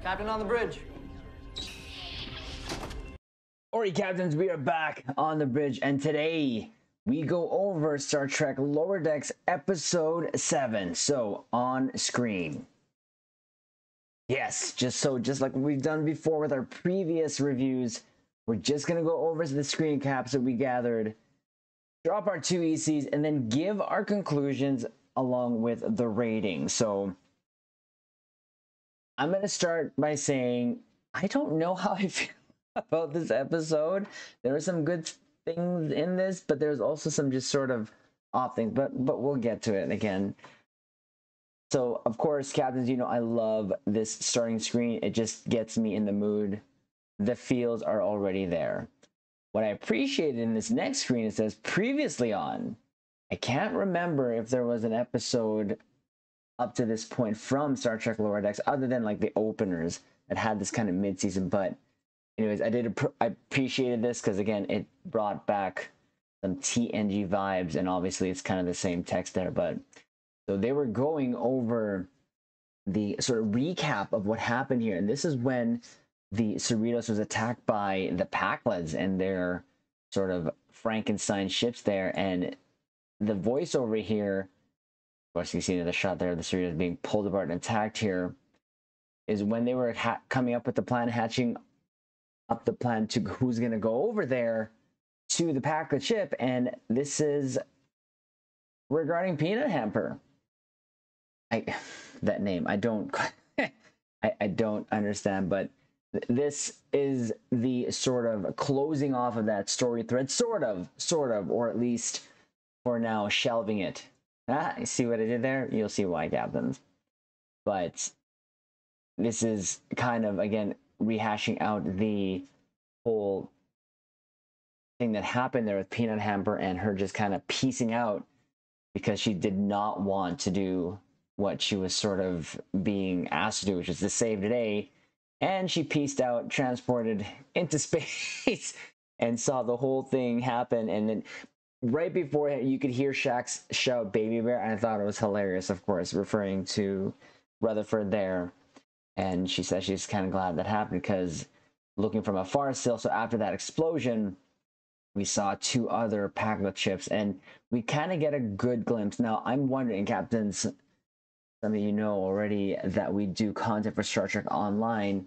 Captain on the bridge. Alright, Captains, we are back on the bridge, and today we go over Star Trek Lower Decks Episode 7. So, on screen. Yes, just like we've done before with our previous reviews, we're just going to go over the screen caps that we gathered, drop our 2 ECs, and then give our conclusions along with the rating. So, I'm going to start by saying, I don't know how I feel about this episode. There are some good things in this, but there's also some just sort of off things, but we'll get to it again. So, of course, Captains, you know I love this starting screen. It just gets me in the mood. The feels are already there. What I appreciated in this next screen, it says previously on. I can't remember if there was an episode up to this point from Star Trek Lower Decks other than like the openers that had this kind of mid-season. But anyways, I appreciated this because, again, it brought back some TNG vibes, and obviously it's kind of the same text there. But so they were going over the sort of recap of what happened here, and this is when the Cerritos was attacked by the Packlets and their sort of Frankenstein ships there, and the voiceover here, of course, you see the shot there of the Cerritos being pulled apart and attacked here, is when they were coming up with the plan, hatching up the plan to who's going to go over there to the Packlet ship, and this is regarding Peanut Hamper. That name, I don't I don't understand, but this is the sort of closing off of that story thread, sort of, or at least for now shelving it. You see what I did there? You'll see why, Captains. But this is kind of, again, rehashing out the whole thing that happened there with Peanut Hamper and her just kind of piecing out because she did not want to do what she was sort of being asked to do, which was to save the day. And she pieced out, transported into space, and saw the whole thing happen. And then right before it, you could hear Shax shout "Baby Bear," and I thought it was hilarious, of course, referring to Rutherford there. And she said she's kind of glad that happened because looking from afar still, so after that explosion, we saw 2 other Packlet ships, and we kind of get a good glimpse. Now, I'm wondering, Captains, some of you know already that we do content for Star Trek Online,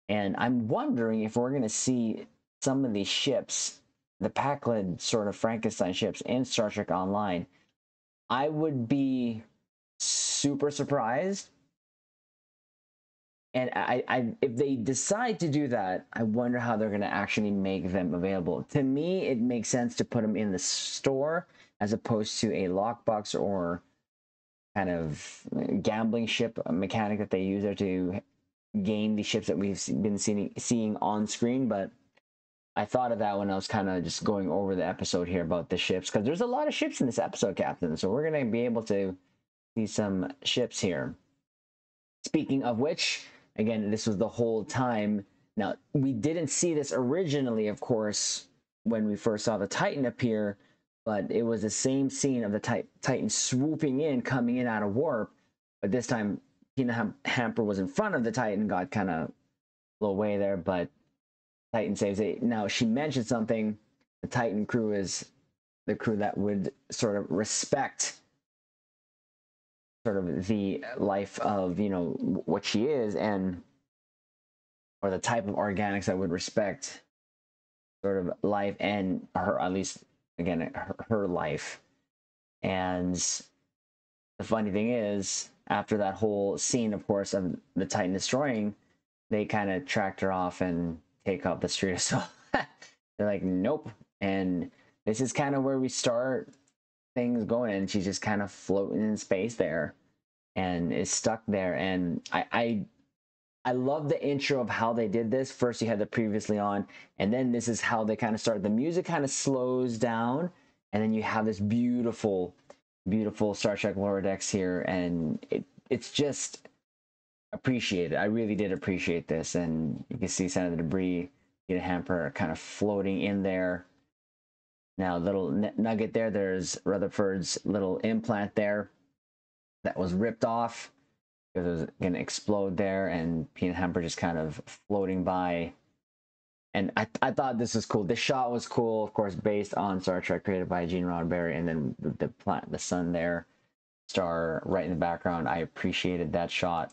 and I'm wondering if we're going to see some of these ships, the Packlet sort of Frankenstein ships in Star Trek Online. I would be super surprised. And I if they decide to do that, I wonder how they're going to actually make them available. To me, it makes sense to put them in the store as opposed to a lockbox or kind of gambling ship mechanic that they use there to gain the ships that we've been seeing on screen. But I thought of that when I was kind of just going over the episode here about the ships, because there's a lot of ships in this episode, Captain. So we're going to be able to see some ships here. Speaking of which, again, this was the whole time. Now, we didn't see this originally, of course, when we first saw the Titan appear, but it was the same scene of the Titan swooping in, coming in out of warp. But this time, Peanut Hamper was in front of the Titan, got kind of a little way there, but Titan saves it. Now, she mentioned something. The Titan crew is the crew that would sort of respect sort of the life of, you know, what she is, and or the type of organics that would respect sort of life and her, at least again, her life. And the funny thing is, after that whole scene, of course, of the Titan destroying, they kind of tracked her off and take off the street. So they're like, nope. And this is kind of where we start things going, and she's just kind of floating in space there and is stuck there. And I love the intro of how they did this. First you had the previously on, and then this is how they kind of started. The music kind of slows down, and then you have this beautiful Star Trek Lower Decks here, and it's just appreciated. I really did appreciate this. And you can see some of the debris, Peanut Hamper kind of floating in there. Now, little nugget there, there's Rutherford's little implant there that was ripped off. because it was going to explode there, and Peanut Hamper just kind of floating by. And I thought this was cool. The shot was cool, of course, based on Star Trek, created by Gene Roddenberry, and then the sun there, star right in the background. I appreciated that shot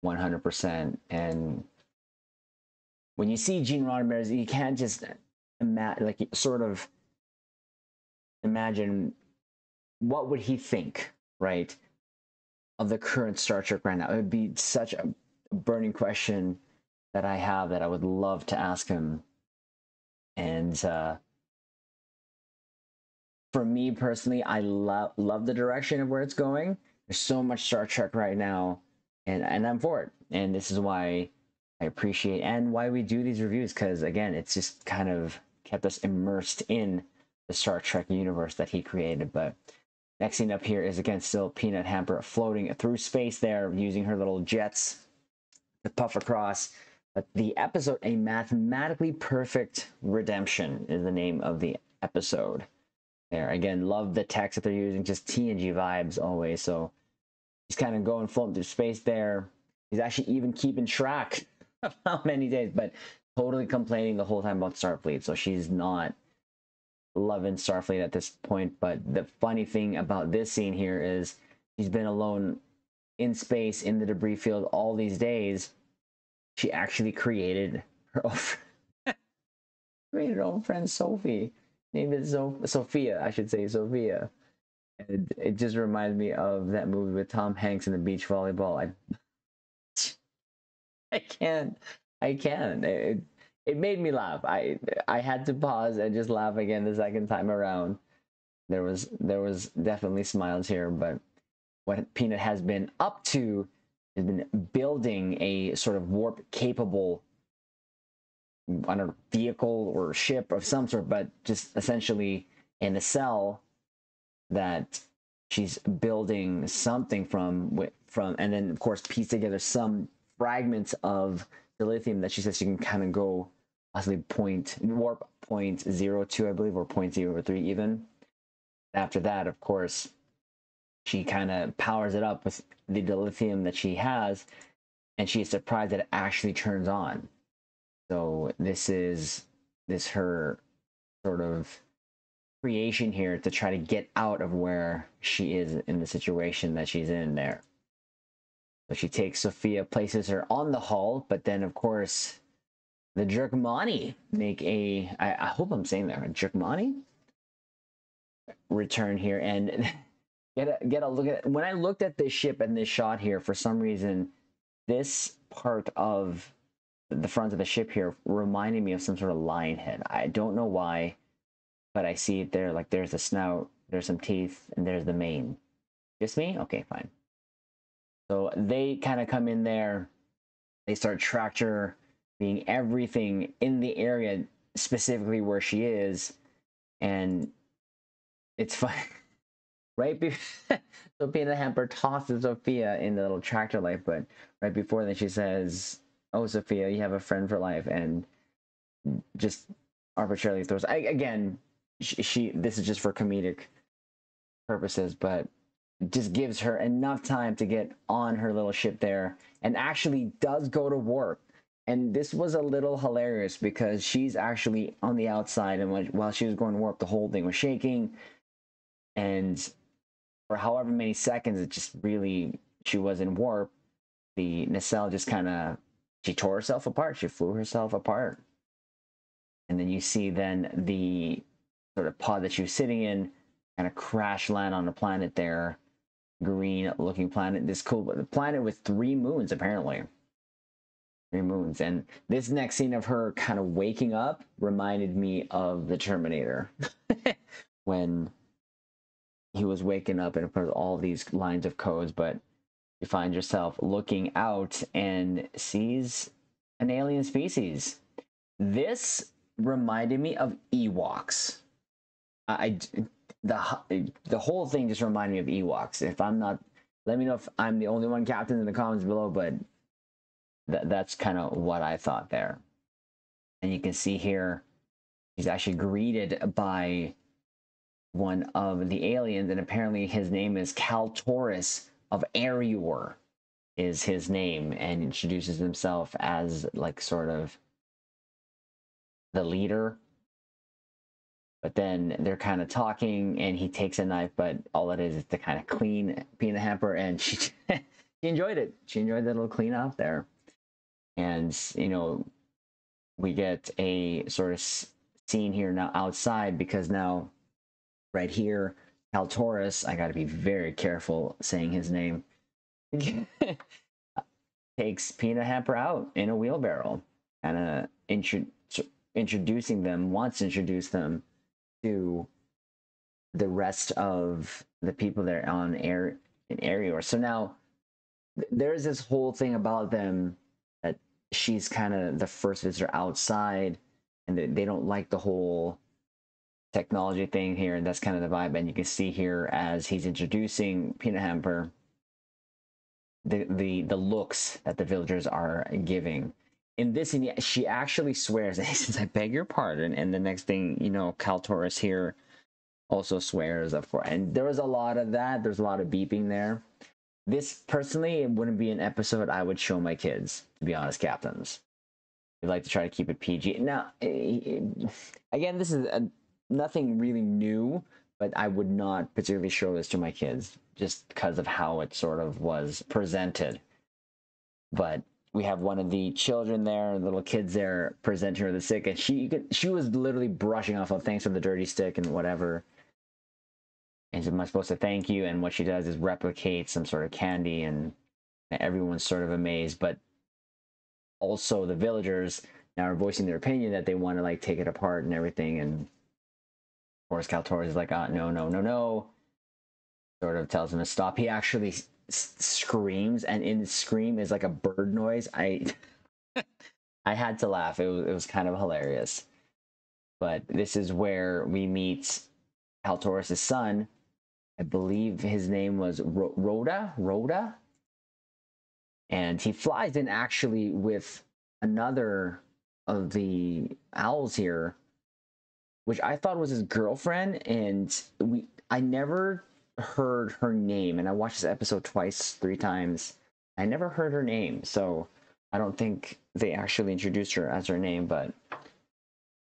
100%. And when you see Gene Roddenberry, you can't just imagine, like, sort of imagine what would he think, right, of the current Star Trek right now. It would be such a burning question that I have that I would love to ask him. And for me personally, I love the direction of where it's going. There's so much Star Trek right now, and I'm for it. And this is why I appreciate and why we do these reviews, because again, it's just kind of kept us immersed in the Star Trek universe that he created. But next scene up here is again still Peanut Hamper floating through space there, using her little jets to puff across. But the episode, A Mathematically Perfect Redemption, is the name of the episode. There again, love the text that they're using, just TNG vibes always. So he's kind of going floating through space there. He's actually even keeping track of how many days, but totally complaining the whole time about Starfleet. So she's not loving Starfleet at this point. But the funny thing about this scene here is she's been alone in space in the debris field all these days. She actually created her own friend Sophie. Name is Sophia, I should say, Sophia. And it just reminds me of that movie with Tom Hanks and the beach volleyball. I can't. It made me laugh. I had to pause and just laugh again the second time around. There was definitely smiles here, but what Peanut has been up to has been building a sort of warp capable, I don't know, vehicle or ship of some sort, but just essentially in a cell that she's building something from, and then of course piece together some fragments of the lithium that she says she can kind of go possibly warp 0.02, I believe, or 0.03 even. After that, of course, she kind of powers it up with the lithium that she has, and she is surprised that it actually turns on. So this her sort of creation here to try to get out of where she is in the situation that she's in there. So she takes Sophia, places her on the hull, but then of course the Jerkmani make I hope I'm saying that, a Jerkmani return here and get a look at it. When I looked at this ship and this shot here, for some reason, this part of the front of the ship here reminded me of some sort of lion head. I don't know why, but I see it there. Like there's the snout, there's some teeth, and there's the mane. Just me? Okay, fine. So they kind of come in there. They start tractor being everything in the area, specifically where she is. And it's fun. Right before, so Peanut Hamper tosses Sophia in the little tractor light, but right before that she says, "Oh, Sophia, you have a friend for life," and just arbitrarily throws. Again, she this is just for comedic purposes, but just gives her enough time to get on her little ship there, and actually does go to warp. And this was a little hilarious because she's actually on the outside, and while she was going to warp, the whole thing was shaking, and for however many seconds, it just really, she was in warp. The nacelle just kind of, she tore herself apart. She flew herself apart. And then you see then the sort of pod that she was sitting in kind of crash land on the planet there. Green looking planet. This cool planet with 3 moons, apparently. 3 moons. And this next scene of her kind of waking up reminded me of the Terminator. When he was waking up and of course all these lines of codes, but you find yourself looking out and sees an alien species. This reminded me of Ewoks. The whole thing just reminded me of Ewoks. If I'm not, let me know if I'm the only one, Captain, in the comments below, but that's kind of what I thought there. And you can see here, he's actually greeted by one of the aliens, and apparently his name is Kaltoris of Arior. is his name and introduces himself as like sort of the leader. But then they're kind of talking and he takes a knife, but all it is to kind of clean Peanut Hamper, and she she enjoyed it. She enjoyed that little clean off there. And you know, we get a sort of scene here now outside, because now right here, Kaltoris, I got to be very careful saying his name, takes Peanut Hamper out in a wheelbarrow, kind of introducing them, wants to introduce them to the rest of the people that are on area. So now there's this whole thing about them that she's kind of the first visitor outside, and they don't like the whole technology thing here, and that's kind of the vibe. And you can see here as he's introducing Peanut Hamper, the looks that the villagers are giving. In this, she actually swears, and he says, "I beg your pardon." And the next thing you know, Kaltoris here also swears, of course. And there was a lot of that. There's a lot of beeping there. This, personally, it wouldn't be an episode I would show my kids, to be honest, captains. We like to try to keep it PG. Now, again, this is nothing really new, but I would not particularly show this to my kids just because of how it sort of was presented. But we have one of the children there, little kids there, presenting her the stick, and she was literally brushing off of thanks for the dirty stick and whatever. And am I supposed to thank you? And what she does is replicate some sort of candy, and everyone's sort of amazed. But also the villagers now are voicing their opinion that they want to like take it apart and everything. And of course, Kaltoris is like, no, no, no, no. Sort of tells him to stop. He actually screams, and in the scream is like a bird noise. I had to laugh. It was kind of hilarious. But this is where we meet Kaltoris' son. I believe his name was Rhoda. And he flies in actually with another of the owls here, which I thought was his girlfriend. And I never heard her name. And I watched this episode twice, 3 times. I never heard her name. So I don't think they actually introduced her as her name, but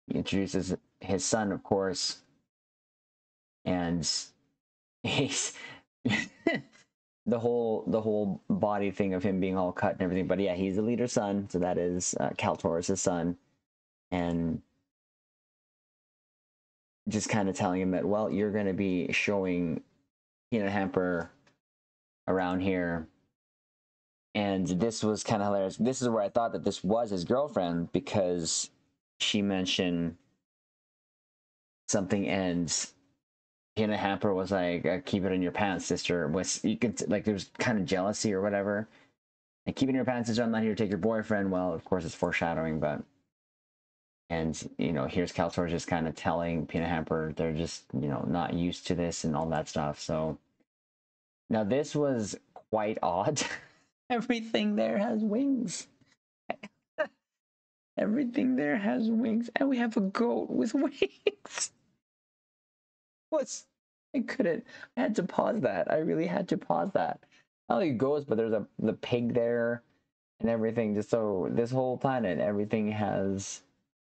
he introduces his son, of course. And he's the whole body thing of him being all cut and everything. But yeah, he's the leader's son, so that is Kaltoris' son, and just kind of telling him that, well, you're going to be showing Peanut Hamper around here. And this was kind of hilarious. This is where I thought that this was his girlfriend, because she mentioned something, and Peanut Hamper was like, "Keep it in your pants, sister." You could like there was kind of jealousy or whatever. And keep it in your pants, sister. I'm not here to take your boyfriend. Well, of course, it's foreshadowing, but and here's Kaltor just kind of telling Peanut Hamper they're just not used to this and all that stuff. So now this was quite odd. Everything there has wings. Everything there has wings, and we have a goat with wings. I couldn't. I had to pause that. I really had to pause that. Not only goats, but there's the pig there and everything. Just so this whole planet, everything has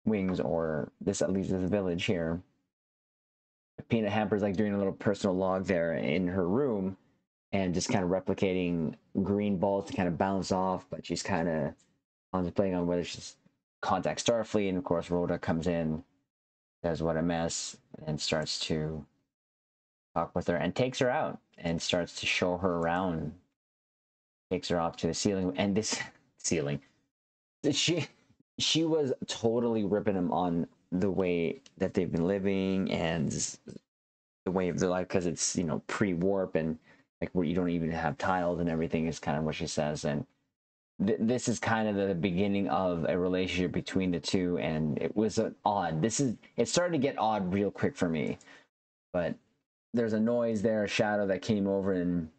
wings, or this at least this village here. Peanut Hamper's like doing a little personal log there in her room, and just kind of replicating green balls to kind of bounce off, but she's kind of contemplating on whether she's contact Starfleet. And of course, Rhoda comes in, says what a mess, and starts to talk with her and takes her out and starts to show her around. Takes her up to the ceiling, and this ceiling, she was totally ripping him on the way that they've been living and the way of their life, because it's pre-warp and like where you don't even have tiles and everything is kind of what she says. And this is kind of the beginning of a relationship between the two, and it was odd. It started to get odd real quick for me, but there's a noise there, a shadow that came over, and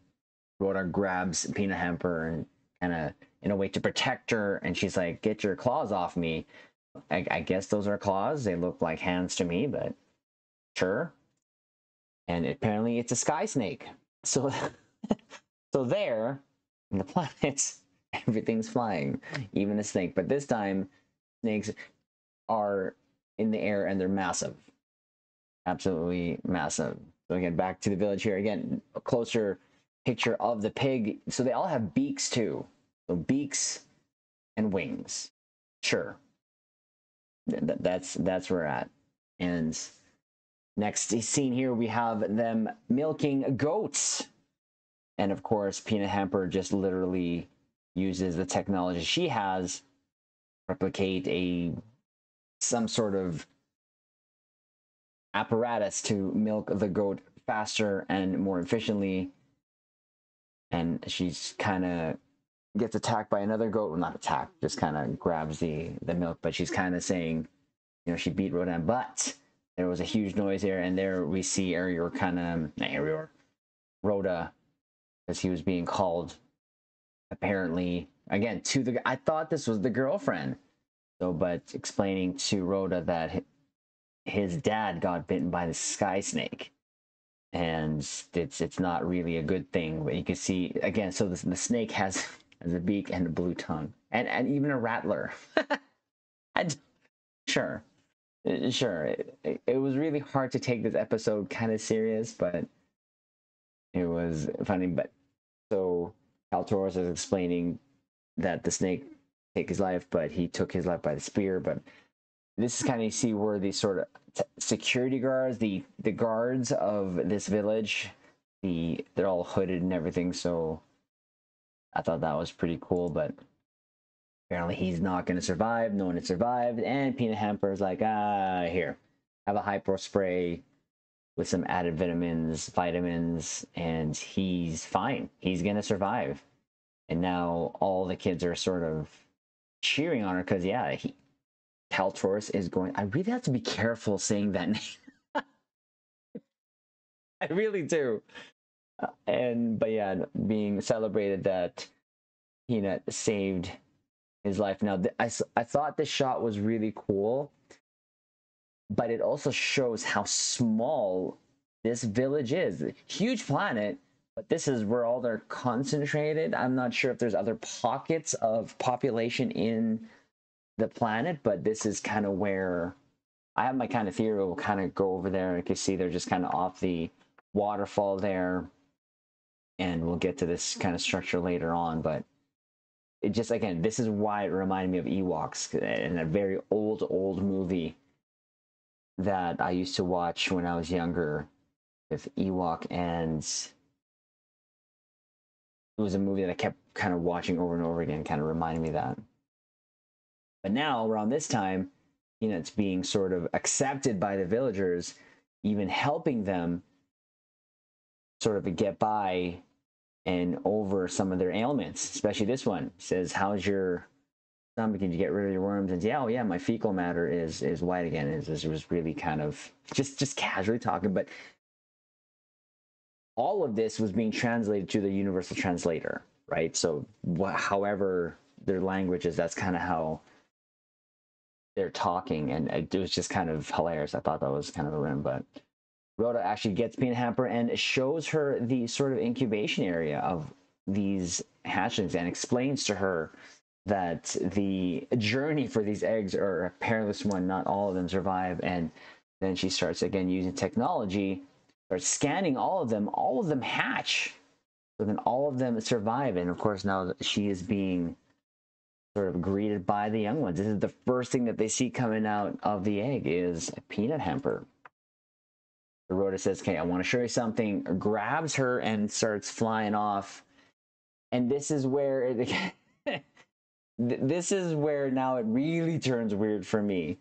Rhoda grabs Peanut Hamper and kind of in a way to protect her, and she's like, "Get your claws off me." I guess those are claws. They look like hands to me, but sure. And apparently it's a sky snake. So so there in the planets, everything's flying, even a snake. But this time, snakes are in the air and they're massive, absolutely massive. So again, back to the village here. Again, a closer picture of the pig. So they all have beaks too. So beaks and wings. Sure, that's where we're at. And next scene here, we have them milking goats. And of course, Peanut Hamper just literally uses the technology she has to replicate some sort of apparatus to milk the goat faster and more efficiently. And she's kind of gets attacked by another goat. Well, not attacked, just kind of grabs the milk. But she's kind of saying, you know, she beat Rhoda. But there was a huge noise here, and there we see Rhoda, as he was being called, apparently again to the. I thought this was the girlfriend, so but explaining to Rhoda that his dad got bitten by the sky snake, and it's not really a good thing. But you can see again, so the snake has a beak and a blue tongue, and even a rattler. Sure. Sure, it was really hard to take this episode kind of serious, but it was funny. But so Kaltoros is explaining that the snake took his life, but he took his life by the spear. But this is kind of, you see where the sort of security guards, the guards of this village, they're all hooded and everything. So I thought that was pretty cool, but apparently he's not going to survive. No one has survived. And Peanut Hamper is like, here, have a hypo spray with some added vitamins, and he's fine. He's going to survive. And now all the kids are sort of cheering on her because, yeah, Kaltoros is going. I really have to be careful saying that name. I really do. But yeah, being celebrated that Peanut saved his life. Now, I thought this shot was really cool, but it also shows how small this village is. Huge planet, but this is where all they're concentrated. I'm not sure if there's other pockets of population in the planet, but this is kind of where I have my kind of theory. We'll kind of go over there. You can see they're just kind of off the waterfall there, and we'll get to this kind of structure later on, but it just, again, this is why it reminded me of Ewoks in a very old movie that I used to watch when I was younger with Ewok, and it was a movie that I kept kind of watching over and over again, kind of reminding me of that. But now, around this time, you know, it's being sort of accepted by the villagers, even helping them sort of get by and over some of their ailments, especially this one. It says, how's your stomach? Did you get rid of your worms? And yeah, oh yeah, my fecal matter is white again. It was really kind of just casually talking, but all of this was being translated to the universal translator, right? So however their language is, that's kind of how they're talking, and it was just kind of hilarious. I thought that was kind of a rim, but Rhoda actually gets Peanut Hamper and shows her the sort of incubation area of these hatchlings and explains to her that the journey for these eggs are a perilous one. Not all of them survive. And then she starts again using technology, starts scanning all of them hatch. So then all of them survive. And of course, now she is being sort of greeted by the young ones. This is the first thing that they see coming out of the egg is a Peanut Hamper. Rhoda says, okay, I want to show you something, grabs her and starts flying off. And this is where this is where now it really turns weird for me.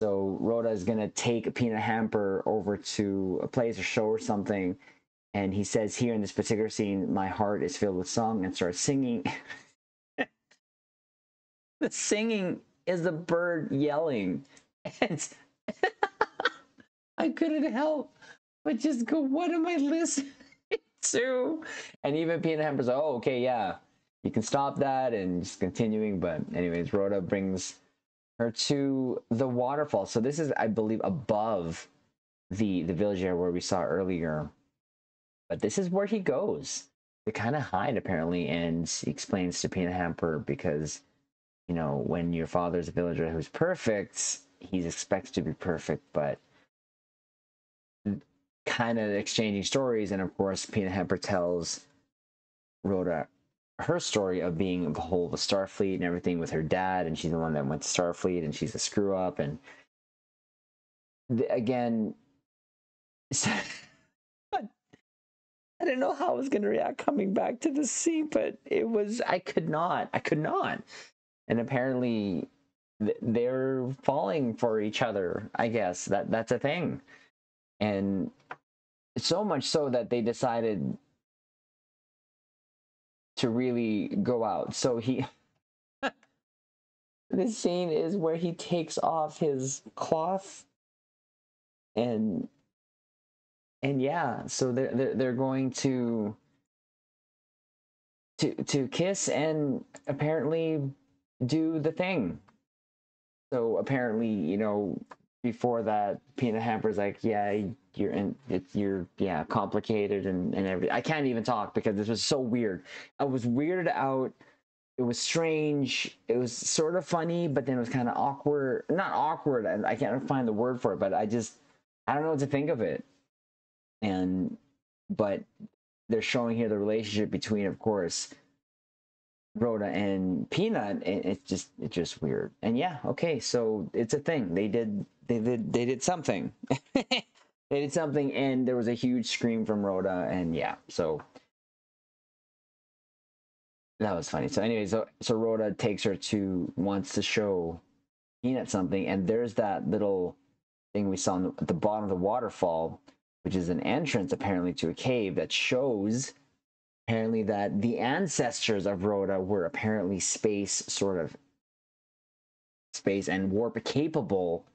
So Rhoda is going to take Peanut Hamper over to a place or show or something. And he says here in this particular scene, my heart is filled with song, and starts singing. The singing is the bird yelling. And I couldn't help but just go, what am I listening to? And even Peanut Hamper's like, oh, okay, yeah, you can stop that, and just continuing. But anyways, Rhoda brings her to the waterfall. So this is, I believe, above the village area where we saw earlier. But this is where he goes. they kind of hide apparently, and he explains to Peanut Hamper because, you know, when your father's a villager who's perfect, he's expected to be perfect, but kind of exchanging stories. And of course, Peanut Hamper tells Rhoda her story of being a whole of Starfleet and everything with her dad, and she's the one that went to Starfleet, and she's a screw up. And again, I didn't know how I was going to react coming back to the scene, but it was, I could not. And apparently they're falling for each other. I guess that's a thing. And so much so that they decided to really go out. So he, this scene is where he takes off his cloth, and yeah, so they're going to kiss and apparently do the thing. So apparently, you know, before that, Peanut Hamper's like, yeah, you're yeah, complicated and everything. I can't even talk because this was so weird. I was weirded out. It was strange. It was sort of funny, but then it was kind of awkward. Not awkward. I can't find the word for it, but I don't know what to think of it. And but they're showing here the relationship between, of course, Rhoda and Peanut, and it's just weird. And yeah, okay, so it's a thing. They did something. They did something, and there was a huge scream from Rhoda, and yeah, so that was funny. So anyway, so Rhoda wants to show Peanut something, and there's that little thing we saw at the bottom of the waterfall, which is an entrance apparently to a cave that shows apparently that the ancestors of Rhoda were apparently space and warp capable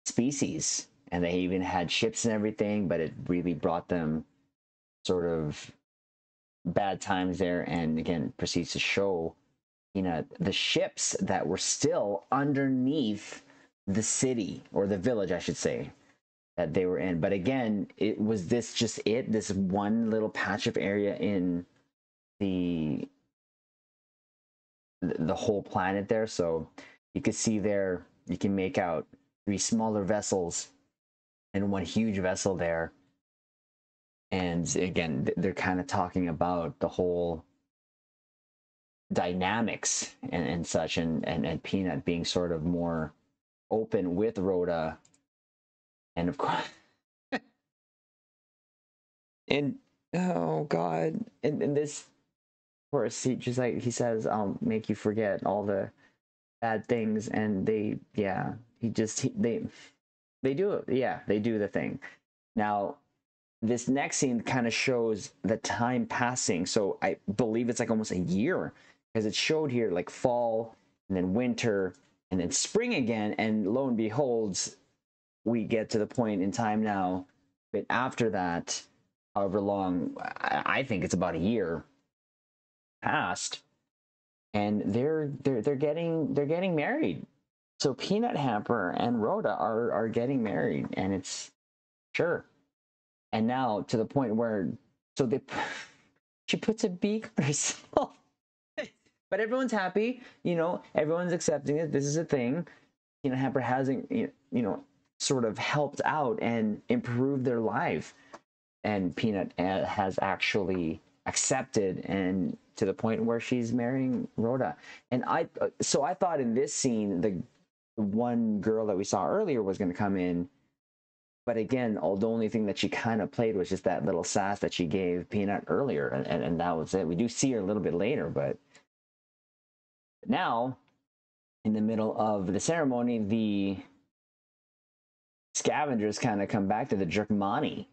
species, and they even had ships and everything, but it really brought them sort of bad times there. And again, proceeds to show, you know, the ships that were still underneath the city, or the village I should say, that they were in. But again, it was this one little patch of area in the whole planet there. So you can see there, you can make out 3 smaller vessels and 1 huge vessel there. And again, they're kind of talking about the whole dynamics and such, and Peanut being sort of more open with Rhoda, and of course, and oh god, and this, of course, he says, I'll make you forget all the bad things, and they do it. Yeah, they do the thing. Now, this next scene kind of shows the time passing. So I believe it's like almost a year, because it showed here like fall and then winter and then spring again. And lo and behold, we get to the point in time now. But after that, however long, I think it's about a year past, and they're getting married. So Peanut Hamper and Rhoda are getting married, and it's sure. And now to the point where, so she puts a beak on herself, but everyone's happy, you know, everyone's accepting it. This is a thing. Peanut Hamper hasn't, you know, sort of helped out and improved their life, and Peanut has actually accepted, and to the point where she's marrying Rhoda. And I thought in this scene, the one girl that we saw earlier was going to come in, but again, the only thing that she kind of played was just that little sass that she gave Peanut earlier, and that was it. We do see her a little bit later, but now, in the middle of the ceremony, the scavengers kind of come back to the Jerkmani,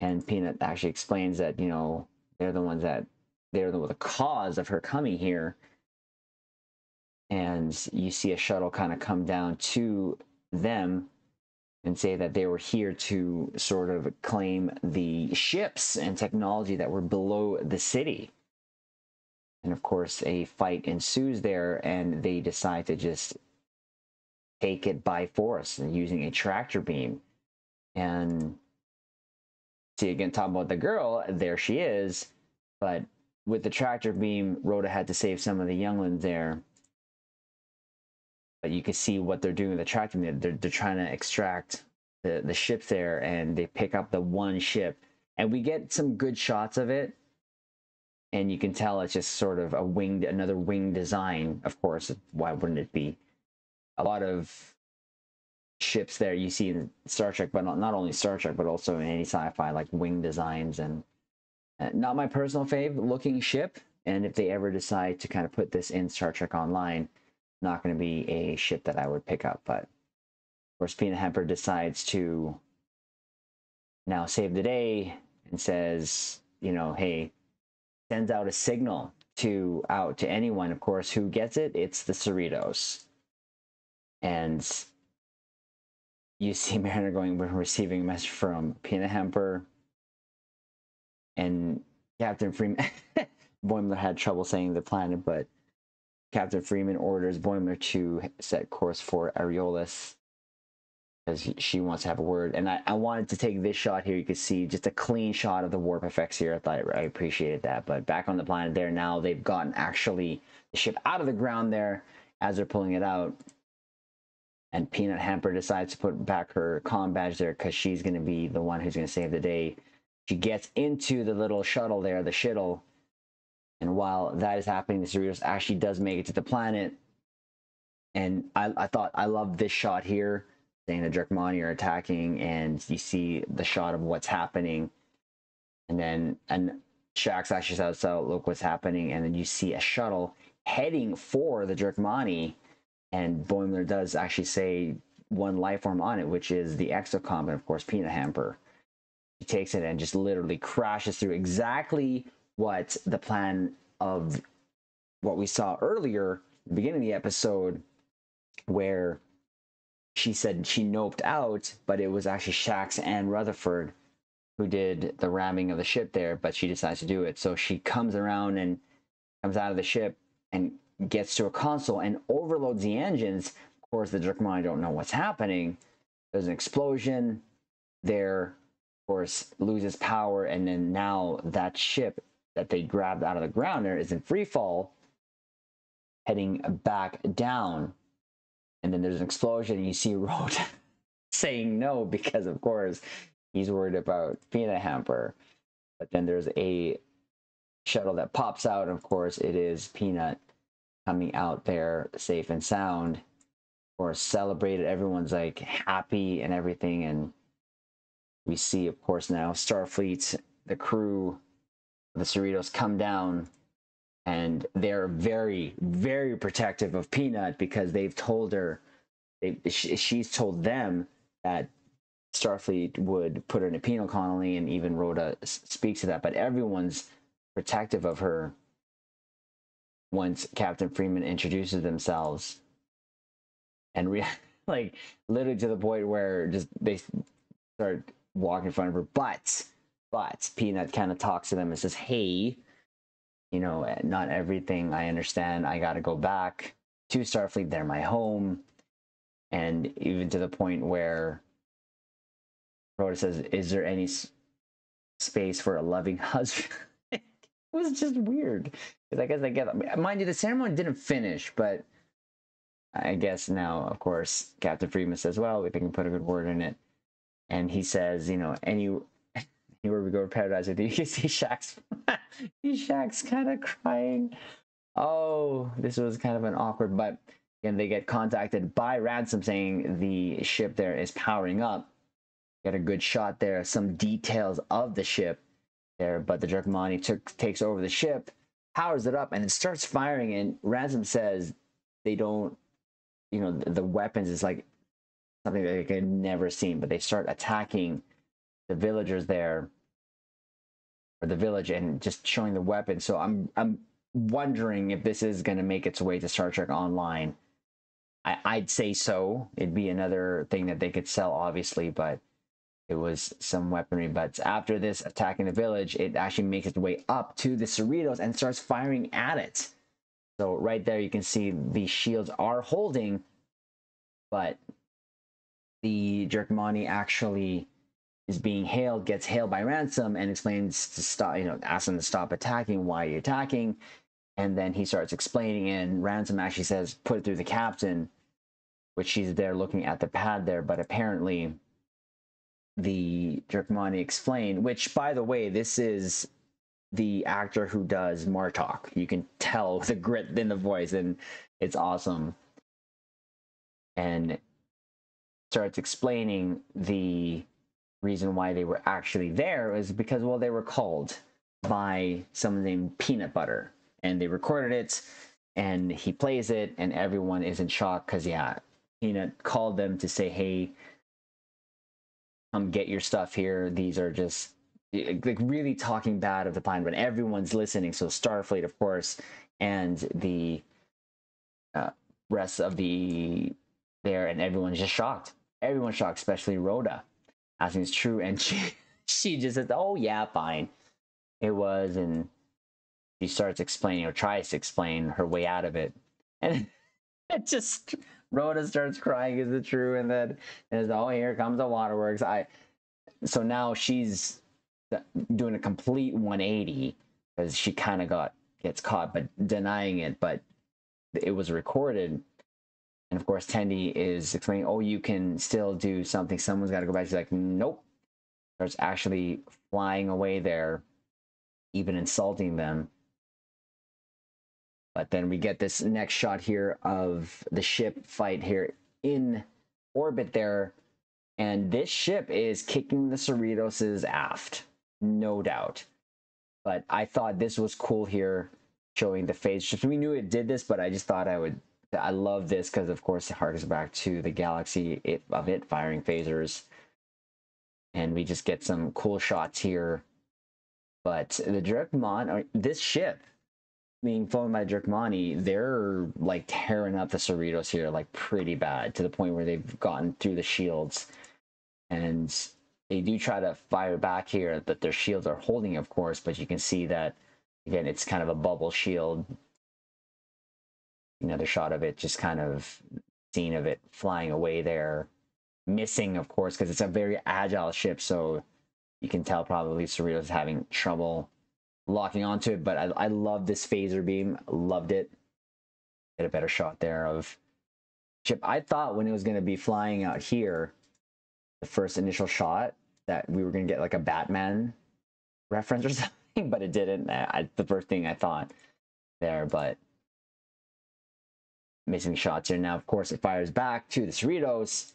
and Peanut actually explains that, you know, they're the cause of her coming here. And you see a shuttle kind of come down to them and say that they were here to sort of claim the ships and technology that were below the city. And of course, a fight ensues there, and they decide to just take it by force and using a tractor beam. And see, again, talking about the girl, there she is. But with the tractor beam, Rhoda had to save some of the younglings there. But you can see what they're doing with the tractor beam. They're trying to extract the ships there, and they pick up the one ship. And we get some good shots of it. And you can tell it's just sort of another winged design. Of course, why wouldn't it be? A lot of ships there you see in Star Trek, but not only Star Trek, but also in any sci-fi, like wing designs. And not my personal fave looking ship. And if they ever decide to kind of put this in Star Trek Online, not going to be a ship that I would pick up. But of course, Peanut Hamper decides to now save the day and says, you know, hey, sends out a signal out to anyone. Of course, who gets it? It's the Cerritos. And you see Mariner going, we're receiving a message from Peanut Hamper and Captain Freeman. Boimler had trouble saying the planet, but Captain Freeman orders Boimler to set course for Areolis because she wants to have a word. And I wanted to take this shot here. You can see just a clean shot of the warp effects here. I thought I appreciated that. But back on the planet there now, they've gotten actually the ship out of the ground there as they're pulling it out. And Peanut Hamper decides to put back her comm badge there because she's going to be the one who's going to save the day. She gets into the little shuttle there, the shittle. And while that is happening, the Cerritos actually does make it to the planet. And I love this shot here, saying the Dracmani are attacking, and you see the shot of what's happening. And Shax actually says, so look what's happening. And then you see a shuttle heading for the Dracmani. And Boimler does actually say one life form on it, which is the Exocomp, and of course, Peanut Hamper. He takes it and just literally crashes through exactly what the plan of what we saw earlier, the beginning of the episode, where she said she noped out, but it was actually Shax and Rutherford who did the ramming of the ship there, but she decides to do it. So she comes around and comes out of the ship and gets to a console and overloads the engines. Of course, the Dracmani don't know what's happening. There's an explosion there, of course, loses power, and then now that ship that they grabbed out of the ground there is in free fall, heading back down. And then there's an explosion, and you see Rhoda saying no because, of course, he's worried about Peanut Hamper. But then there's a shuttle that pops out, and of course, it is Peanut coming out there safe and sound. Of course, celebrated. Everyone's like happy and everything. And we see, of course, now Starfleet, the crew, the Cerritos come down, and they're very, very protective of Peanut because they've told her, she's told them that Starfleet would put her in a penal colony, and even Rhoda speaks to that. But everyone's protective of her once Captain Freeman introduces themselves, and like literally to the point where just they start walking in front of her. But Peanut kind of talks to them and says, hey, you know, not everything I understand. I got to go back to Starfleet. They're my home. And even to the point where Rhoda says, is there any space for a loving husband? It was just weird. Because I guess I get, mind you, the ceremony didn't finish, but I guess now, of course, Captain Freeman says, well, if we can put a good word in it. And he says, you know, anywhere we go to paradise with you, you can see Shax's kind of crying. Oh, this was kind of an awkward, but again, they get contacted by Ransom saying the ship there is powering up. Get a good shot there, some details of the ship there, but the Dracmani takes over the ship, powers it up, and it starts firing. And Ransom says they don't, you know, the weapons is like something that they could never seen, but they start attacking the villagers there, or the village, and just showing the weapons. So I'm wondering if this is going to make its way to Star Trek Online. I'd say so. It'd be another thing that they could sell, obviously, but it was some weaponry. But after this attacking the village, it actually makes its way up to the Cerritos and starts firing at it. So right there, you can see the shields are holding, but the Dracmani actually is being hailed, gets hailed by Ransom and explains to stop, asks him to stop attacking. Why are you attacking? And then he starts explaining, and Ransom actually says, put it through the captain, which she's there looking at the pad there. But apparently the Jerkmani explained, which, by the way, this is the actor who does Martok. You can tell the grit in the voice, and it's awesome. And starts explaining the reason why they were actually there is because, well, they were called by someone named Peanut Butter, and they recorded it, and he plays it, and everyone is in shock because, yeah, Peanut called them to say, hey, come get your stuff here. These are just like really talking bad of the planet, but everyone's listening. So Starfleet, of course, and the rest of the there, and everyone's just shocked. Everyone's shocked, especially Rhoda, asking it's true, and she just says, "Oh yeah, fine, it was," and she starts explaining or tries to explain her way out of it, and it just Rhoda starts crying. Is it true? And then there's, oh, here comes the waterworks. So now she's doing a complete 180 because she kind of gets caught, but denying it. But it was recorded, and of course Tendi is explaining, oh, you can still do something. Someone's got to go back. She's like, nope. Starts actually flying away there, even insulting them. But then we get this next shot here of the ship fight here in orbit there. And this ship is kicking the Cerritos' aft, no doubt. But I thought this was cool here, showing the phase shift. We knew it did this, but I just thought I love this because, of course, it harkens back to the Galaxy of it firing phasers. And we just get some cool shots here. But the Jerkmon, this ship being flown by Jerkmani, they're like tearing up the Cerritos here like pretty bad, to the point where they've gotten through the shields. And they do try to fire back here, but their shields are holding, of course. But you can see that, again, it's kind of a bubble shield. Another shot of it, just kind of scene of it flying away there. Missing, of course, because it's a very agile ship. So you can tell probably Cerritos is having trouble locking onto it. But I love this phaser beam. Loved it. Get a better shot there of ship. I thought when it was going to be flying out here, the first initial shot, that we were going to get like a Batman reference or something, but it didn't. The first thing I thought there, but missing shots here. Now, of course, it fires back to the Cerritos,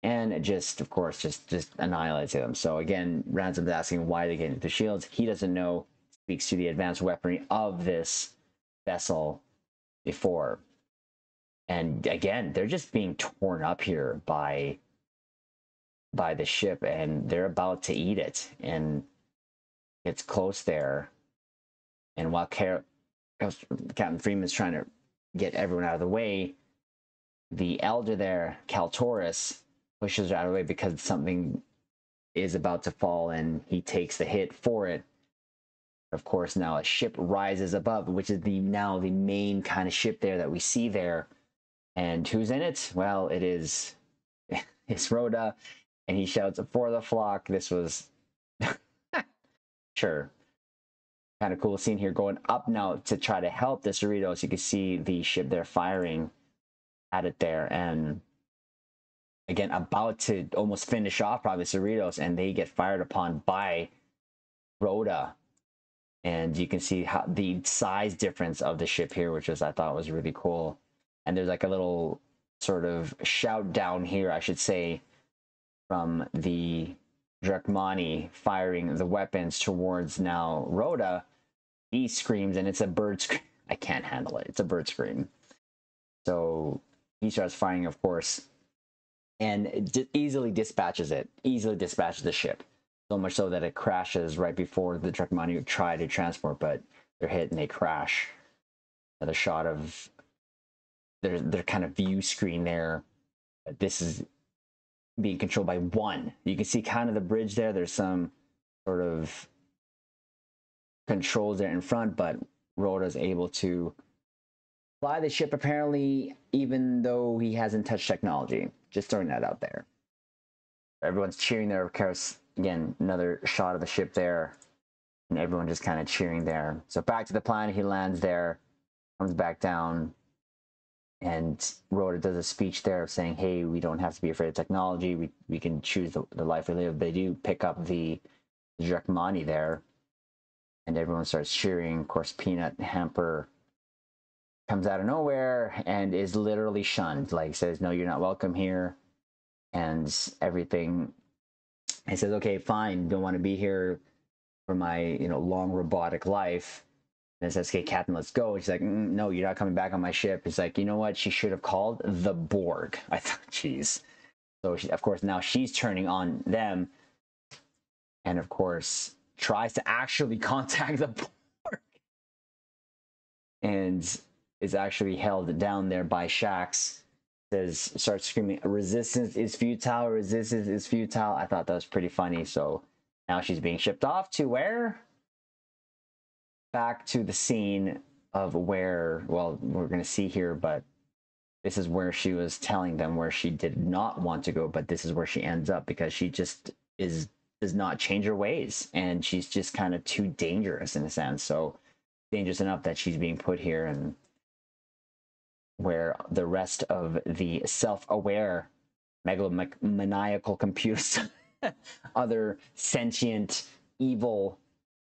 and it just, of course, just annihilates them. So again, Ransom's asking why they get into the shields. He doesn't know. Speaks to the advanced weaponry of this vessel before. And again, they're just being torn up here by the ship, and they're about to eat it, and it's close there. And while Captain Freeman's trying to get everyone out of the way, the elder there, Kaltoris, pushes her out of the way because something is about to fall, and he takes the hit for it. Of course, now a ship rises above, which is now the main kind of ship there that we see there. And who's in it? Well, it's Rhoda. And he shouts, for the flock. This was sure kind of cool scene here, going up now to try to help the Cerritos. You can see the ship there firing at it there, and again about to almost finish off probably Cerritos, and they get fired upon by Rhoda. And you can see how the size difference of the ship here, which I thought was really cool. And there's like a little sort of shout down here, I should say, from the Jerkmani firing the weapons towards now Rhoda. He screams, and it's a bird scream. I can't handle it. It's a bird scream. So he starts firing, of course, and it easily dispatches the ship. So much so that it crashes right before the Jerkmani try to transport, but they're hit and they crash. Another shot of their kind of view screen there. This is being controlled by one. You can see kind of the bridge there. There's some sort of controls there in front, but Rhoda's able to fly the ship apparently, even though he hasn't touched technology. Just throwing that out there. Everyone's cheering there, of course, again, another shot of the ship there, and everyone just kind of cheering there. So back to the planet, he lands there, comes back down, and Rhoda does a speech there of saying, hey, we don't have to be afraid of technology. We can choose the life we live. They do pick up the Drakmani there, and everyone starts cheering. Of course, Peanut Hamper comes out of nowhere and is literally shunned, like says, no, you're not welcome here, and everything. He says, okay, fine, don't want to be here for my, long robotic life. And it says, okay, Captain, let's go. And she's like, no, you're not coming back on my ship. It's like, you know what? She should have called the Borg. I thought, jeez. So, of course, now she's turning on them. And, of course, tries to actually contact the Borg. And is actually held down there by Shax. Starts screaming, resistance is futile, resistance is futile. I thought that was pretty funny. So now she's being shipped off to where? Back to the scene of where, well, we're going to see here, but this is where she was telling them where she did not want to go, but this is where she ends up because she just does not change her ways, and she's just kind of too dangerous in a sense. So dangerous enough that she's being put here, and where the rest of the self-aware megalomaniacal computers, other sentient evil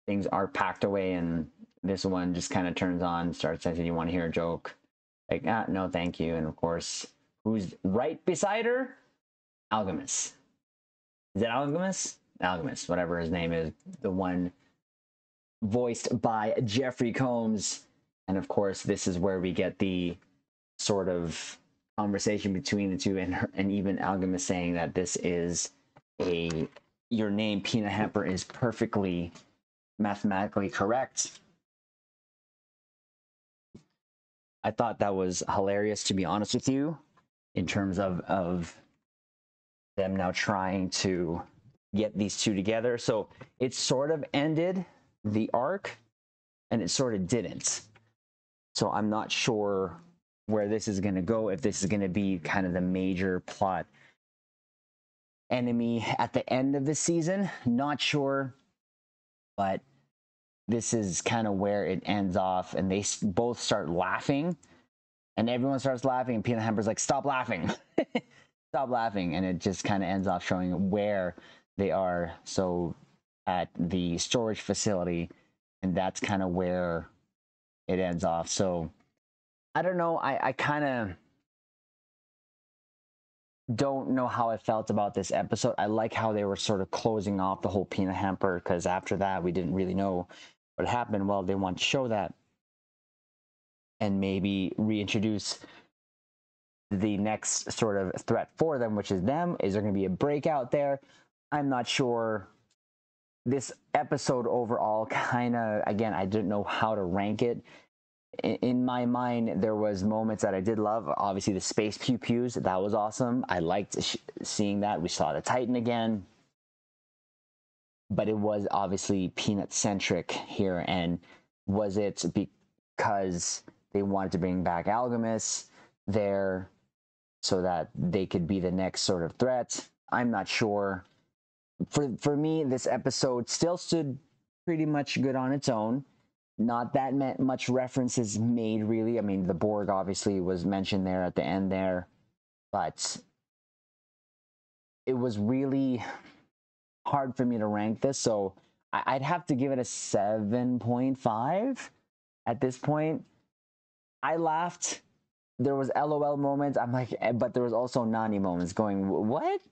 things are packed away, and this one just kind of turns on, starts saying, you want to hear a joke? Like, no, thank you. And of course, who's right beside her? Algamus. Is it Algamus? Algamus, whatever his name is, the one voiced by Jeffrey Combs. And of course, this is where we get the sort of conversation between the two, and even Algamus saying that this is your name, Peanut Hamper, is perfectly mathematically correct. I thought that was hilarious, to be honest with you, in terms of them now trying to get these two together. So it sort of ended the arc, and it sort of didn't. So I'm not sure where this is going to go, if this is going to be kind of the major plot enemy at the end of the season. Not sure, but this is kind of where it ends off, and they both start laughing, and everyone starts laughing, and Peanut Hamper's like, stop laughing. Stop laughing. And it just kind of ends off showing where they are. So at the storage facility, and that's kind of where it ends off. So I don't know. I kind of don't know how I felt about this episode. I like how they were sort of closing off the whole Peanut Hamper, because after that, we didn't really know what happened. Well, they want to show that and maybe reintroduce the next sort of threat for them, which is them. Is there going to be a breakout there? I'm not sure. This episode overall kind of, again, I didn't know how to rank it. In my mind, there was moments that I did love. Obviously, the space pew-pews, that was awesome. I liked seeing that. We saw the Titan again. But it was obviously Peanut-centric here. And was it because they wanted to bring back Algamus there so that they could be the next sort of threat? I'm not sure. For me, this episode still stood pretty much good on its own. Not that much references made, really. I mean, the Borg obviously was mentioned there at the end there, but it was really hard for me to rank this. So I'd have to give it a 7.5 at this point. I laughed. There was LOL moments. I'm like, but there was also Nani moments going, what?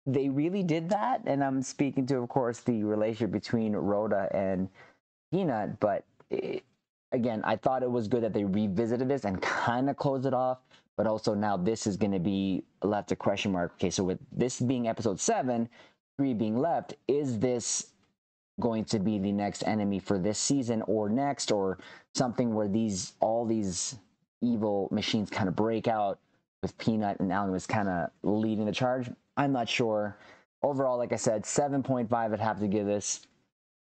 They really did that? And I'm speaking to, of course, the relationship between Rhoda and Peanut, but again, I thought it was good that they revisited this and kind of closed it off, but also now this is going to be left a question mark. Okay, so with this being episode 7, 3 being left, is this going to be the next enemy for this season or next, or something where all these evil machines kind of break out with Peanut and Algamus kind of leading the charge? I'm not sure. Overall, like I said, 7.5 I'd have to give this.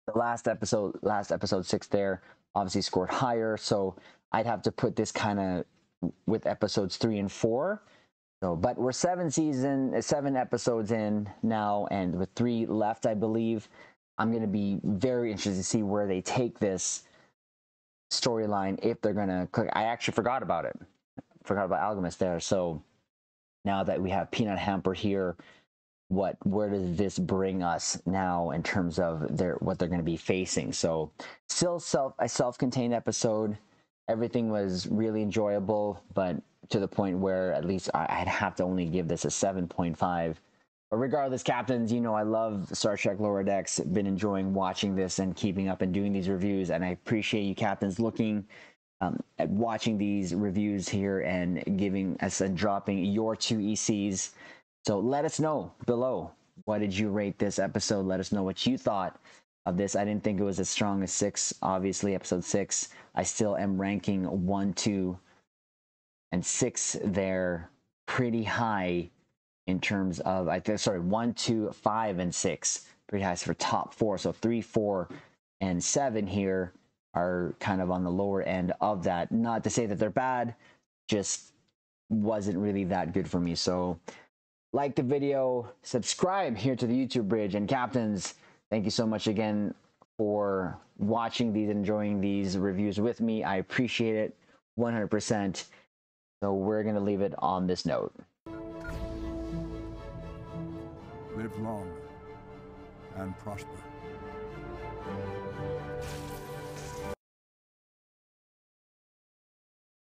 The last episode 6 there, obviously scored higher. So I'd have to put this kind of with episodes 3 and 4. So, but we're 7 episodes in now, and with 3 left, I believe. I'm going to be very interested to see where they take this storyline, if they're going to click. I actually forgot about it. Forgot about Algamus there. So now that we have Peanut Hamper here, where does this bring us now in terms of what they're going to be facing? So still a self-contained episode. Everything was really enjoyable, but to the point where at least I'd have to only give this a 7.5. But regardless, captains, you know I love Star Trek Lower Decks. Been enjoying watching this and keeping up and doing these reviews, and I appreciate you captains looking at watching these reviews here and giving us and dropping your 2 ECs. So let us know below, what did you rate this episode? Let us know what you thought of this. I didn't think it was as strong as 6, obviously, episode 6. I still am ranking 1, 2, and 6 there pretty high in terms of, 1, 2, 5, and 6. Pretty high for top 4. So 3, 4, and 7 here are kind of on the lower end of that. Not to say that they're bad, just wasn't really that good for me. So like the video, subscribe here to the YouTube bridge, and captains, thank you so much again for watching these and enjoying these reviews with me. I appreciate it 100%. So we're going to leave it on this note. Live long and prosper.